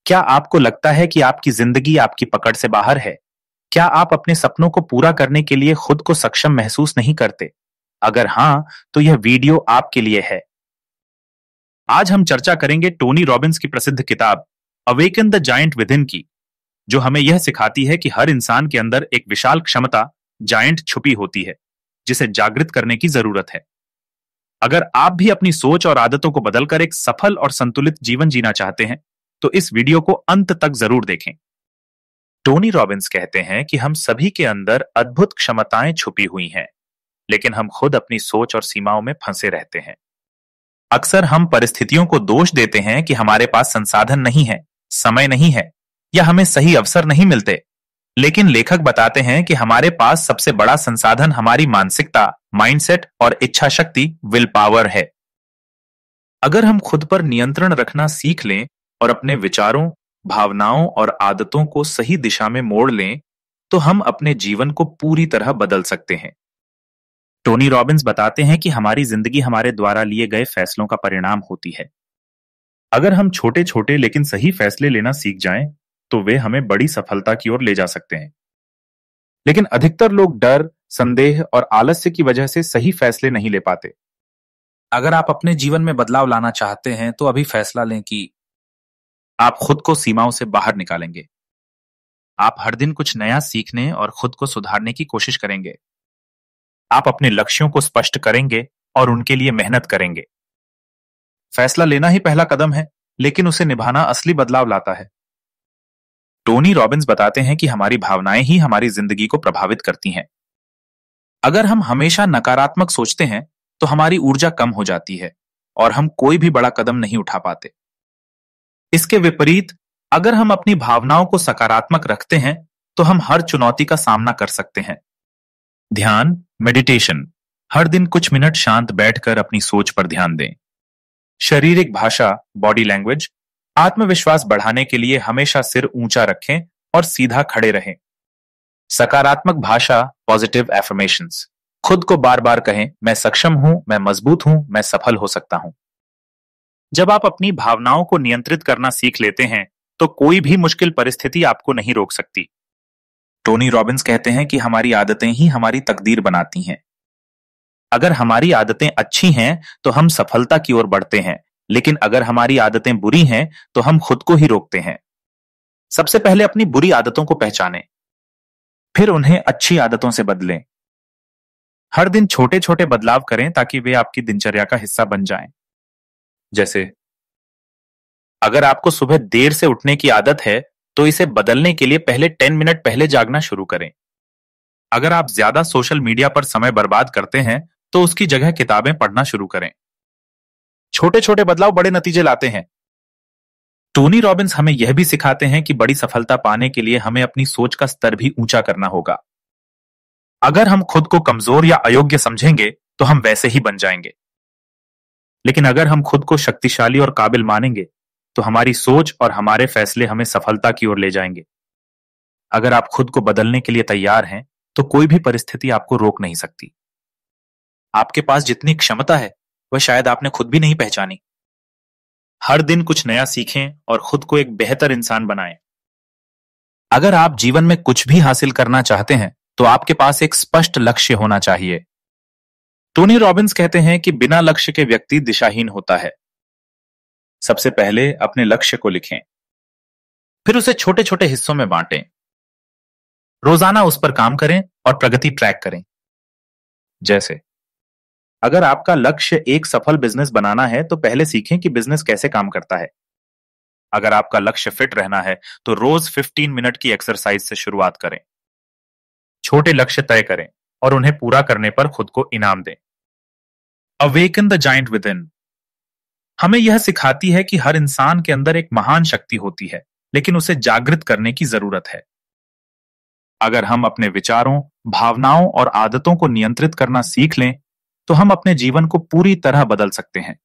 क्या आपको लगता है कि आपकी जिंदगी आपकी पकड़ से बाहर है? क्या आप अपने सपनों को पूरा करने के लिए खुद को सक्षम महसूस नहीं करते? अगर हाँ, तो यह वीडियो आपके लिए है। आज हम चर्चा करेंगे टोनी रॉबिन्स की प्रसिद्ध किताब अवेकन द जायंट विदिन की, जो हमें यह सिखाती है कि हर इंसान के अंदर एक विशाल क्षमता जायंट छुपी होती है, जिसे जागृत करने की जरूरत है। अगर आप भी अपनी सोच और आदतों को बदलकर एक सफल और संतुलित जीवन जीना चाहते हैं, तो इस वीडियो को अंत तक जरूर देखें। टोनी रॉबिन्स कहते हैं कि हम सभी के अंदर अद्भुत क्षमताएं छुपी हुई हैं, लेकिन हम खुद अपनी सोच और सीमाओं में फंसे रहते हैं। अक्सर हम परिस्थितियों को दोष देते हैं कि हमारे पास संसाधन नहीं है, समय नहीं है, या हमें सही अवसर नहीं मिलते। लेकिन लेखक बताते हैं कि हमारे पास सबसे बड़ा संसाधन हमारी मानसिकता, माइंडसेट और इच्छा शक्ति, विल पावर है। अगर हम खुद पर नियंत्रण रखना सीख लें और अपने विचारों, भावनाओं और आदतों को सही दिशा में मोड़ लें, तो हम अपने जीवन को पूरी तरह बदल सकते हैं। टोनी रॉबिन्स बताते हैं कि हमारी जिंदगी हमारे द्वारा लिए गए फैसलों का परिणाम होती है। अगर हम छोटे छोटे लेकिन सही फैसले लेना सीख जाएं, तो वे हमें बड़ी सफलता की ओर ले जा सकते हैं। लेकिन अधिकतर लोग डर, संदेह और आलस्य की वजह से सही फैसले नहीं ले पाते। अगर आप अपने जीवन में बदलाव लाना चाहते हैं, तो अभी फैसला लें कि आप खुद को सीमाओं से बाहर निकालेंगे। आप हर दिन कुछ नया सीखने और खुद को सुधारने की कोशिश करेंगे। आप अपने लक्ष्यों को स्पष्ट करेंगे और उनके लिए मेहनत करेंगे। फैसला लेना ही पहला कदम है, लेकिन उसे निभाना असली बदलाव लाता है। टोनी रॉबिन्स बताते हैं कि हमारी भावनाएं ही हमारी जिंदगी को प्रभावित करती हैं। अगर हम हमेशा नकारात्मक सोचते हैं, तो हमारी ऊर्जा कम हो जाती है और हम कोई भी बड़ा कदम नहीं उठा पाते। इसके विपरीत, अगर हम अपनी भावनाओं को सकारात्मक रखते हैं, तो हम हर चुनौती का सामना कर सकते हैं। ध्यान, मेडिटेशन, हर दिन कुछ मिनट शांत बैठकर अपनी सोच पर ध्यान दें। शारीरिक भाषा, बॉडी लैंग्वेज, आत्मविश्वास बढ़ाने के लिए हमेशा सिर ऊंचा रखें और सीधा खड़े रहें। सकारात्मक भाषा, पॉजिटिव एफर्मेशंस, खुद को बार बार कहें, मैं सक्षम हूं, मैं मजबूत हूं, मैं सफल हो सकता हूं। जब आप अपनी भावनाओं को नियंत्रित करना सीख लेते हैं, तो कोई भी मुश्किल परिस्थिति आपको नहीं रोक सकती। टोनी रॉबिन्स कहते हैं कि हमारी आदतें ही हमारी तकदीर बनाती हैं। अगर हमारी आदतें अच्छी हैं, तो हम सफलता की ओर बढ़ते हैं, लेकिन अगर हमारी आदतें बुरी हैं, तो हम खुद को ही रोकते हैं। सबसे पहले अपनी बुरी आदतों को पहचानें, फिर उन्हें अच्छी आदतों से बदलें। हर दिन छोटे छोटे बदलाव करें ताकि वे आपकी दिनचर्या का हिस्सा बन जाएं। जैसे, अगर आपको सुबह देर से उठने की आदत है, तो इसे बदलने के लिए पहले 10 मिनट पहले जागना शुरू करें। अगर आप ज्यादा सोशल मीडिया पर समय बर्बाद करते हैं, तो उसकी जगह किताबें पढ़ना शुरू करें। छोटे छोटे बदलाव बड़े नतीजे लाते हैं। टोनी रॉबिन्स हमें यह भी सिखाते हैं कि बड़ी सफलता पाने के लिए हमें अपनी सोच का स्तर भी ऊंचा करना होगा। अगर हम खुद को कमजोर या अयोग्य समझेंगे, तो हम वैसे ही बन जाएंगे। लेकिन अगर हम खुद को शक्तिशाली और काबिल मानेंगे, तो हमारी सोच और हमारे फैसले हमें सफलता की ओर ले जाएंगे। अगर आप खुद को बदलने के लिए तैयार हैं, तो कोई भी परिस्थिति आपको रोक नहीं सकती। आपके पास जितनी क्षमता है, वह शायद आपने खुद भी नहीं पहचानी। हर दिन कुछ नया सीखें और खुद को एक बेहतर इंसान बनाएं। अगर आप जीवन में कुछ भी हासिल करना चाहते हैं, तो आपके पास एक स्पष्ट लक्ष्य होना चाहिए। टोनी रॉबिन्स कहते हैं कि बिना लक्ष्य के व्यक्ति दिशाहीन होता है। सबसे पहले अपने लक्ष्य को लिखें, फिर उसे छोटे छोटे हिस्सों में बांटें। रोजाना उस पर काम करें और प्रगति ट्रैक करें। जैसे, अगर आपका लक्ष्य एक सफल बिजनेस बनाना है, तो पहले सीखें कि बिजनेस कैसे काम करता है। अगर आपका लक्ष्य फिट रहना है, तो रोज 15 मिनट की एक्सरसाइज से शुरुआत करें। छोटे लक्ष्य तय करें और उन्हें पूरा करने पर खुद को इनाम दें। अवेकन द जायंट विदिन हमें यह सिखाती है कि हर इंसान के अंदर एक महान शक्ति होती है, लेकिन उसे जागृत करने की जरूरत है। अगर हम अपने विचारों, भावनाओं और आदतों को नियंत्रित करना सीख लें, तो हम अपने जीवन को पूरी तरह बदल सकते हैं।